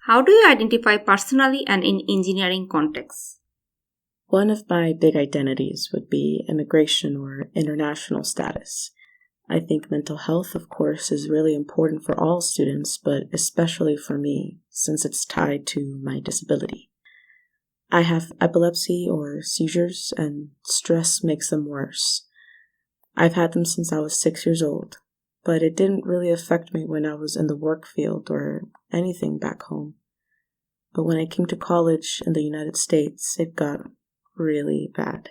How do you identify personally and in engineering contexts? One of my big identities would be immigration or international status. I think mental health, of course, is really important for all students, but especially for me, since it's tied to my disability. I have epilepsy or seizures, and stress makes them worse. I've had them since I was 6 years old, but it didn't really affect me when I was in the work field or anything back home. But when I came to college in the United States, it got really bad.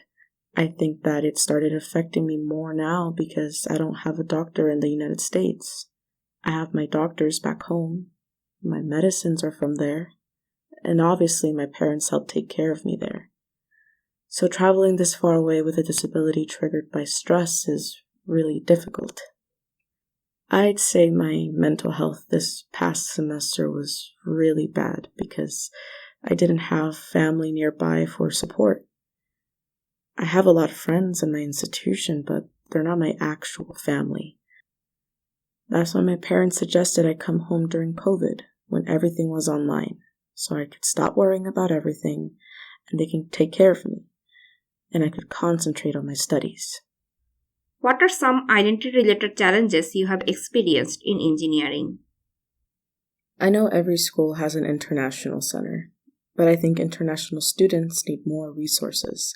I think that it started affecting me more now because I don't have a doctor in the United States. I have my doctors back home. My medicines are from there. And obviously my parents helped take care of me there. So traveling this far away with a disability triggered by stress is really difficult. I'd say my mental health this past semester was really bad because I didn't have family nearby for support. I have a lot of friends in my institution, but they're not my actual family. That's why my parents suggested I come home during COVID, when everything was online, so I could stop worrying about everything, and they can take care of me, and I could concentrate on my studies. What are some identity-related challenges you have experienced in engineering? I know every school has an international center, but I think international students need more resources.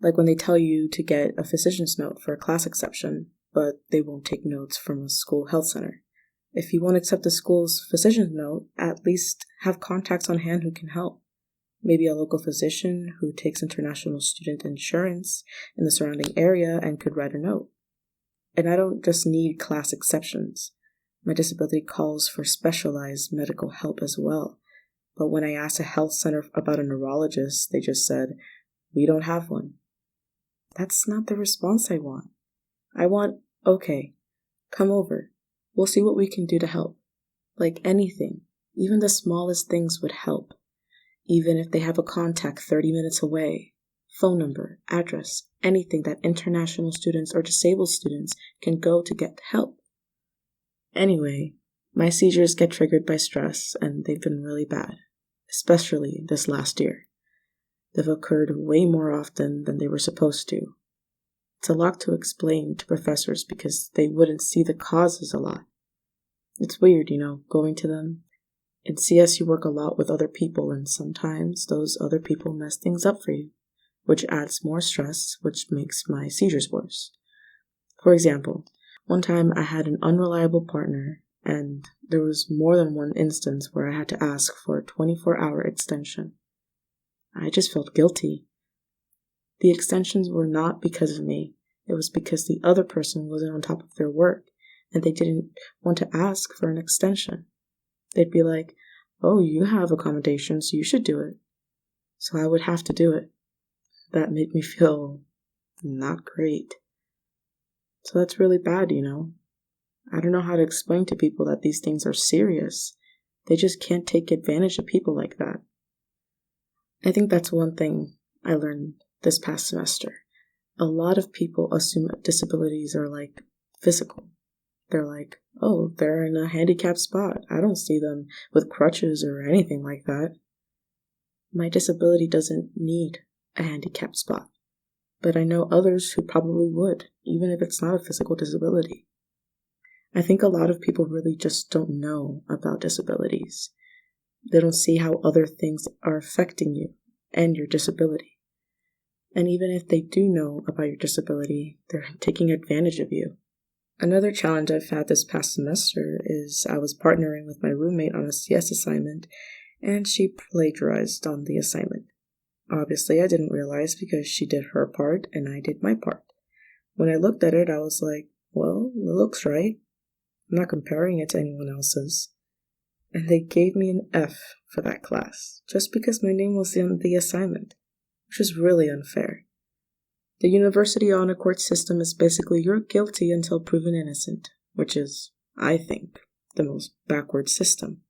Like when they tell you to get a physician's note for a class exception, but they won't take notes from a school health center. If you won't accept the school's physician's note, at least have contacts on hand who can help. Maybe a local physician who takes international student insurance in the surrounding area and could write a note. And I don't just need class exceptions. My disability calls for specialized medical help as well. But when I asked a health center about a neurologist, they just said, "We don't have one." That's not the response I want. I want, "Okay, come over. We'll see what we can do to help." Like anything, even the smallest things would help. Even if they have a contact 30 minutes away, phone number, address, anything that international students or disabled students can go to get help. Anyway, my seizures get triggered by stress, and they've been really bad, especially this last year. They've occurred way more often than they were supposed to. It's a lot to explain to professors because they wouldn't see the causes a lot. It's weird, going to them. In CS, you work a lot with other people, and sometimes those other people mess things up for you, which adds more stress, which makes my seizures worse. For example, one time I had an unreliable partner, and there was more than one instance where I had to ask for a 24-hour extension. I just felt guilty. The extensions were not because of me. It was because the other person wasn't on top of their work, and they didn't want to ask for an extension. They'd be like, "Oh, you have accommodations, you should do it." So I would have to do it. That made me feel not great. So that's really bad, I don't know how to explain to people that these things are serious. They just can't take advantage of people like that. I think that's one thing I learned this past semester. A lot of people assume disabilities are like physical. They're like, "Oh, they're in a handicapped spot. I don't see them with crutches or anything like that." My disability doesn't need a handicapped spot, but I know others who probably would, even if it's not a physical disability. I think a lot of people really just don't know about disabilities. They don't see how other things are affecting you and your disability. And even if they do know about your disability, they're taking advantage of you. Another challenge I've had this past semester is I was partnering with my roommate on a CS assignment, and she plagiarized on the assignment. Obviously, I didn't realize because she did her part and I did my part. When I looked at it, I was like, "Well, it looks right. I'm not comparing it to anyone else's." And they gave me an F for that class, just because my name was on the assignment, which is really unfair. The university honor court system is basically you're guilty until proven innocent, which is, I think, the most backward system.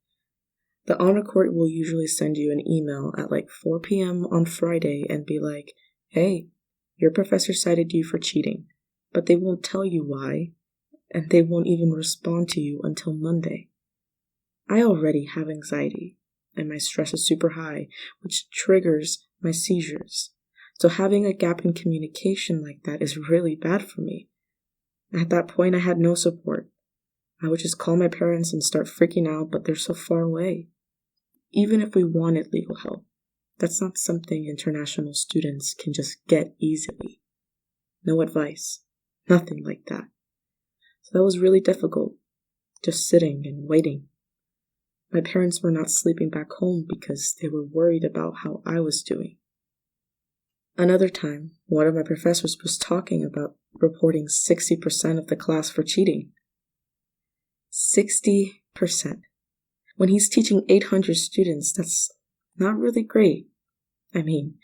The honor court will usually send you an email at like 4 p.m. on Friday and be like, "Hey, your professor cited you for cheating," but they won't tell you why, and they won't even respond to you until Monday. I already have anxiety, and my stress is super high, which triggers my seizures. So having a gap in communication like that is really bad for me. At that point, I had no support. I would just call my parents and start freaking out, but they're so far away. Even if we wanted legal help, that's not something international students can just get easily. No advice, nothing like that. So that was really difficult, just sitting and waiting. My parents were not sleeping back home because they were worried about how I was doing. Another time, one of my professors was talking about reporting 60% of the class for cheating. 60%. When he's teaching 800 students, that's not really great. I mean,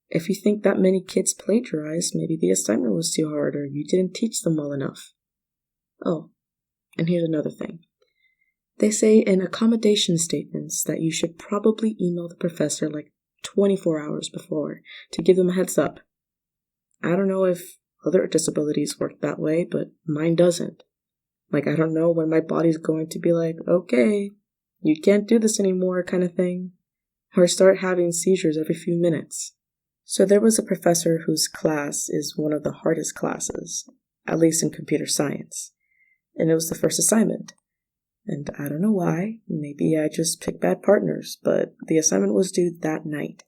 if you think that many kids plagiarized, maybe the assignment was too hard or you didn't teach them well enough. Oh, and here's another thing. They say in accommodation statements that you should probably email the professor like 24 hours before to give them a heads up. I don't know if other disabilities work that way, but mine doesn't. Like, I don't know when my body's going to be like, okay, you can't do this anymore kind of thing, or start having seizures every few minutes. So there was a professor whose class is one of the hardest classes, at least in computer science, and it was the first assignment. And I don't know why, maybe I just picked bad partners, but the assignment was due that night,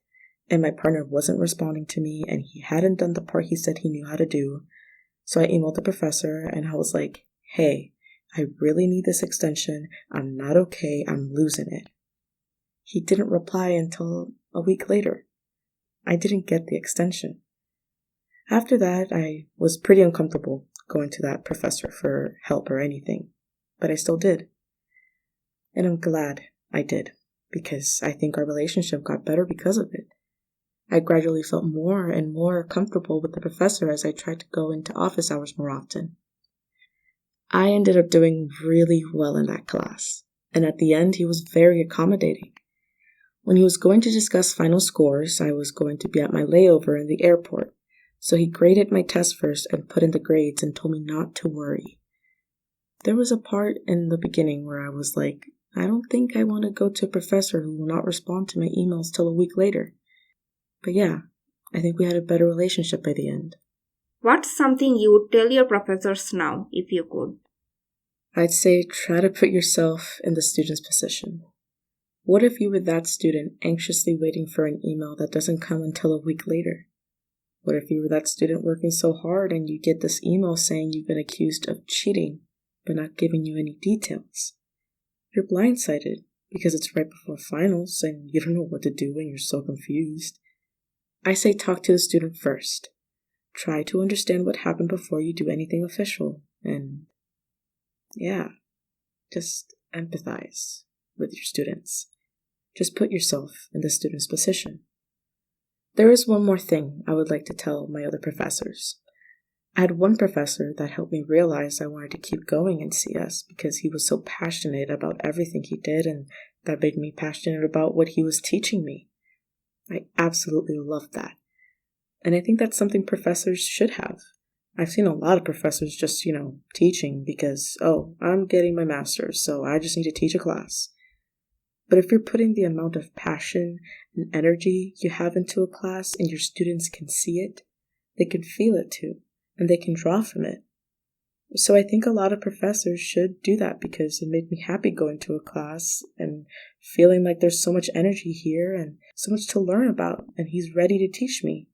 and my partner wasn't responding to me, and he hadn't done the part he said he knew how to do. So I emailed the professor, and I was like, hey, I really need this extension. I'm not okay. I'm losing it. He didn't reply until a week later. I didn't get the extension. After that, I was pretty uncomfortable going to that professor for help or anything, but I still did. And I'm glad I did, because I think our relationship got better because of it. I gradually felt more and more comfortable with the professor as I tried to go into office hours more often. I ended up doing really well in that class, and at the end he was very accommodating. When he was going to discuss final scores, I was going to be at my layover in the airport, so he graded my test first and put in the grades and told me not to worry. There was a part in the beginning where I was like, I don't think I want to go to a professor who will not respond to my emails till a week later. But yeah, I think we had a better relationship by the end. What's something you would tell your professors now, if you could? I'd say try to put yourself in the student's position. What if you were that student anxiously waiting for an email that doesn't come until a week later? What if you were that student working so hard and you get this email saying you've been accused of cheating, but not giving you any details? You're blindsided because it's right before finals and you don't know what to do and you're so confused. I say talk to the student first. Try to understand what happened before you do anything official. And yeah, just empathize with your students. Just put yourself in the student's position. There is one more thing I would like to tell my other professors. I had one professor that helped me realize I wanted to keep going in CS because he was so passionate about everything he did, and that made me passionate about what he was teaching me. I absolutely loved that. And I think that's something professors should have. I've seen a lot of professors just, teaching because, I'm getting my master's, so I just need to teach a class. But if you're putting the amount of passion and energy you have into a class and your students can see it, they can feel it too, and they can draw from it. So I think a lot of professors should do that because it made me happy going to a class and feeling like there's so much energy here and so much to learn about, and he's ready to teach me.